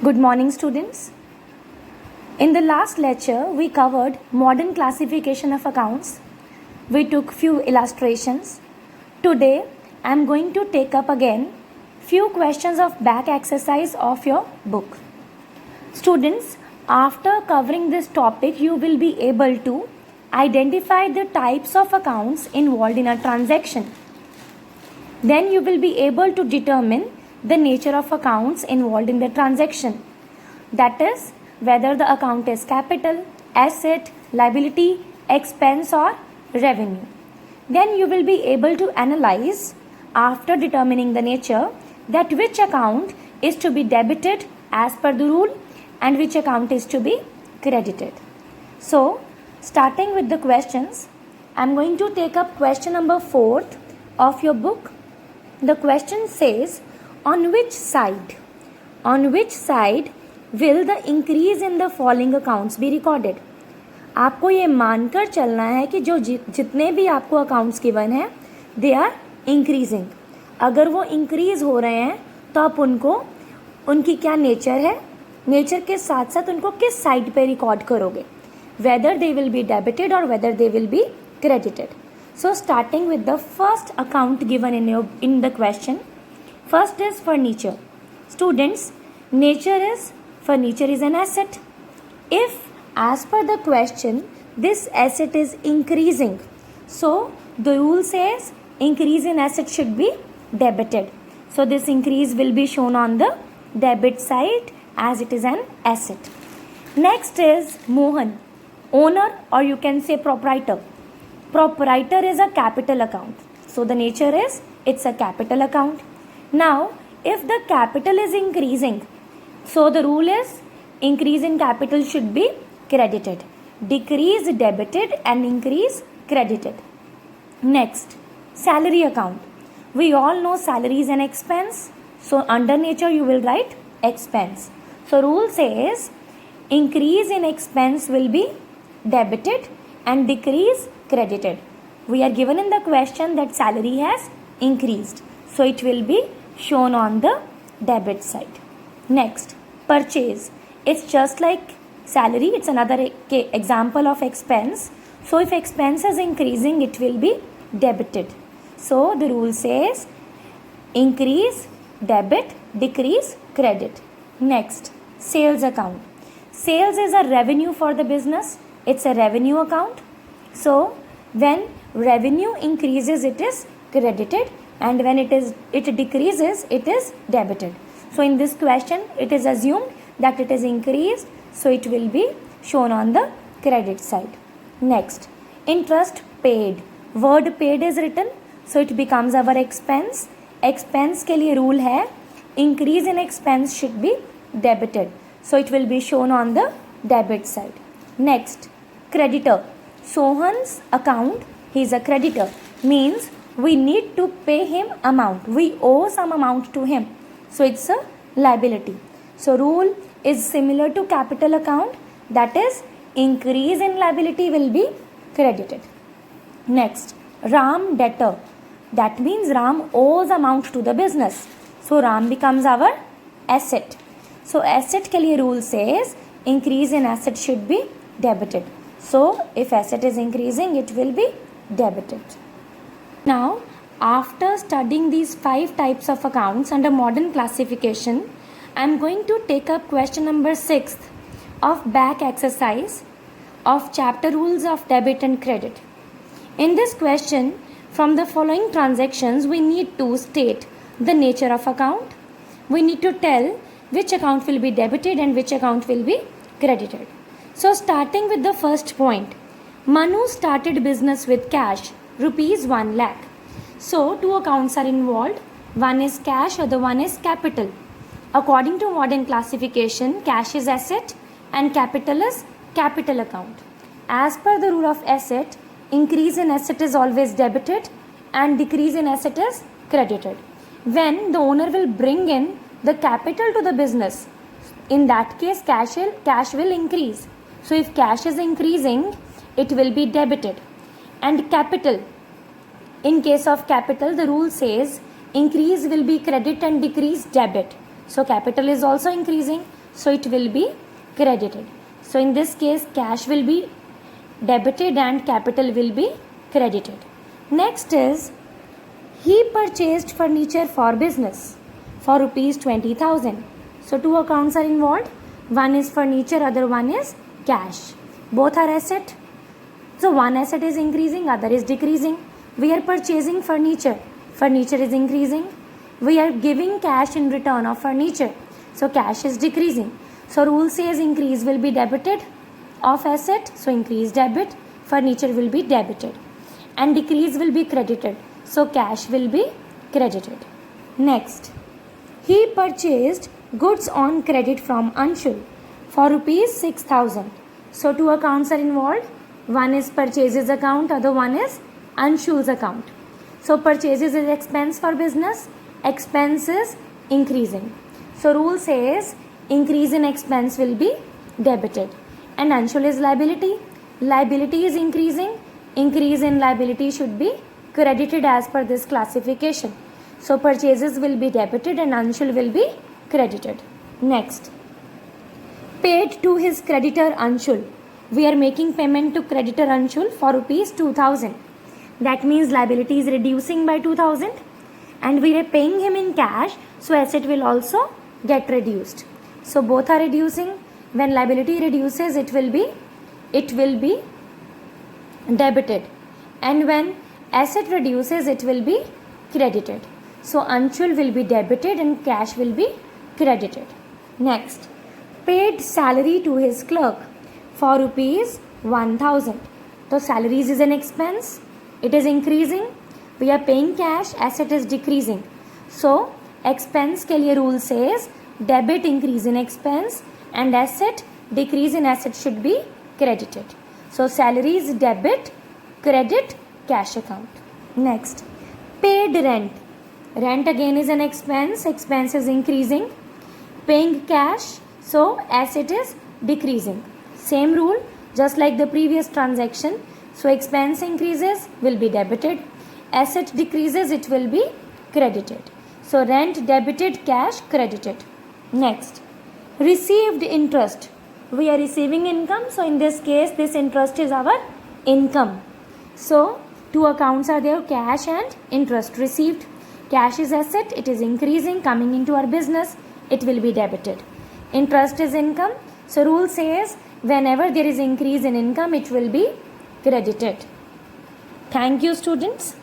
Good morning, students. In the last lecture, we covered modern classification of accounts. We took few illustrations. Today, I am going to take up again few questions of back exercise of your book. Students, after covering this topic, you will be able to identify the types of accounts involved in a transaction. Then you will be able to determine the nature of accounts involved in the transaction. That is, whether the account is capital, asset, liability, expense or revenue. Then you will be able to analyze, after determining the nature, that which account is to be debited as per the rule and which account is to be credited. So, starting with the questions, I am going to take up question number 4 of your book. The question says, on which side will the increase in the following accounts be recorded? आपको ये मानकर चलना है कि जो जितने भी आपको अकाउंट्स गिवन है दे आर इंक्रीजिंग. अगर वो इंक्रीज हो रहे हैं तो आप उनकी क्या नेचर है, नेचर के साथ साथ उनको किस साइड पे रिकॉर्ड करोगे, whether they will be debited और whether they will be credited. So starting with the first account given in the question, first is furniture. Students, furniture is an asset. If as per the question this asset is increasing, so the rule says increase in asset should be debited. So this increase will be shown on the debit side as it is an asset. Next is Mohan, owner or you can say proprietor. Proprietor is a capital account. So the nature is it's a capital account. Now if the capital is increasing, so the rule is increase in capital should be credited, decrease debited and increase credited. Next, salary account. We all know salary is an expense. So under nature you will write expense. So rule says increase in expense will be debited and decrease credited. We are given in the question that salary has increased, so it will be shown on the debit side. Next, purchase. It's just like salary, it's another example of expense. So if expense is increasing, it will be debited. So the rule says increase debit, decrease credit. Next, sales account. Sales is a revenue for the business. It's a revenue account. So when revenue increases, it is credited, and when it decreases, it is debited. So in this question it is assumed that it is increased, so it will be shown on the credit side. Next, interest paid. Word paid is written, so it becomes our expense. Expense के लिए rule है increase in expense should be debited, so it will be shown on the debit side. Next, creditor. Sohan's account, he is a creditor, means we need to pay him amount. We owe some amount to him. So it's a liability. So rule is similar to capital account, that is increase in liability will be credited. Next, Ram debtor. That means Ram owes amount to the business. So Ram becomes our asset. So asset के लिए rule says increase in asset should be debited. So if asset is increasing, it will be debited. Now, after studying these 5 types of accounts under modern classification, I am going to take up question number 6 of back exercise of chapter rules of debit and credit. In this question, from the following transactions, we need to state the nature of account. We need to tell which account will be debited and which account will be credited. So starting with the first point, Manu started business with cash, rupees 1 lakh. So 2 accounts are involved. One is cash, other one is capital. According to modern classification, cash is asset and capital is capital account. As per the rule of asset, increase in asset is always debited and decrease in asset is credited. When the owner will bring in the capital to the business, in that case cash will increase. So if cash is increasing, it will be debited. And capital, in case of capital, the rule says increase will be credit and decrease debit. So capital is also increasing. so it will be credited. So in this case, cash will be debited and capital will be credited. Next is, he purchased furniture for business for rupees 20,000. So two accounts are involved. One is furniture, other one is cash. Both are asset. So one asset is increasing, other is decreasing. We are purchasing furniture. Furniture is increasing. We are giving cash in return of furniture. So cash is decreasing. So rule says increase will be debited of asset. So increase debit. Furniture will be debited. And decrease will be credited. So cash will be credited. Next, he purchased goods on credit from Anshul for rupees 6,000. So two accounts are involved. One is purchases account, other one is Anshul's account. So purchases is expense for business, expense is increasing. So rule says increase in expense will be debited. And Anshul is liability. Liability is increasing. Increase in liability should be credited as per this classification. So purchases will be debited and Anshul will be credited. Next, paid to his creditor Anshul. We are making payment to creditor Anshul for rupees 2,000. That means liability is reducing by 2,000 and we are paying him in cash, so asset will also get reduced. So both are reducing. When liability reduces, it will be debited, and when asset reduces, it will be credited. So Anshul will be debited and cash will be credited. Next, paid salary to his clerk for rupees 1,000. So salaries is an expense. It is increasing. We are paying cash. Asset is decreasing. So expense के लिए rule says debit increase in expense and asset decrease in asset should be credited. So salary is debit, credit, cash account. Next, paid rent. Rent again is an expense. Expense is increasing. Paying cash, so asset is decreasing. Same rule, just like the previous transaction. So expense increases, will be debited. Asset decreases, it will be credited. So rent debited, cash credited. Next, received interest. We are receiving income. So in this case, this interest is our income. So two accounts are there, cash and interest received. Cash is asset, it is increasing, coming into our business, it will be debited. Interest is income. So rule says whenever there is increase in income, it will be credited. Thank you, students.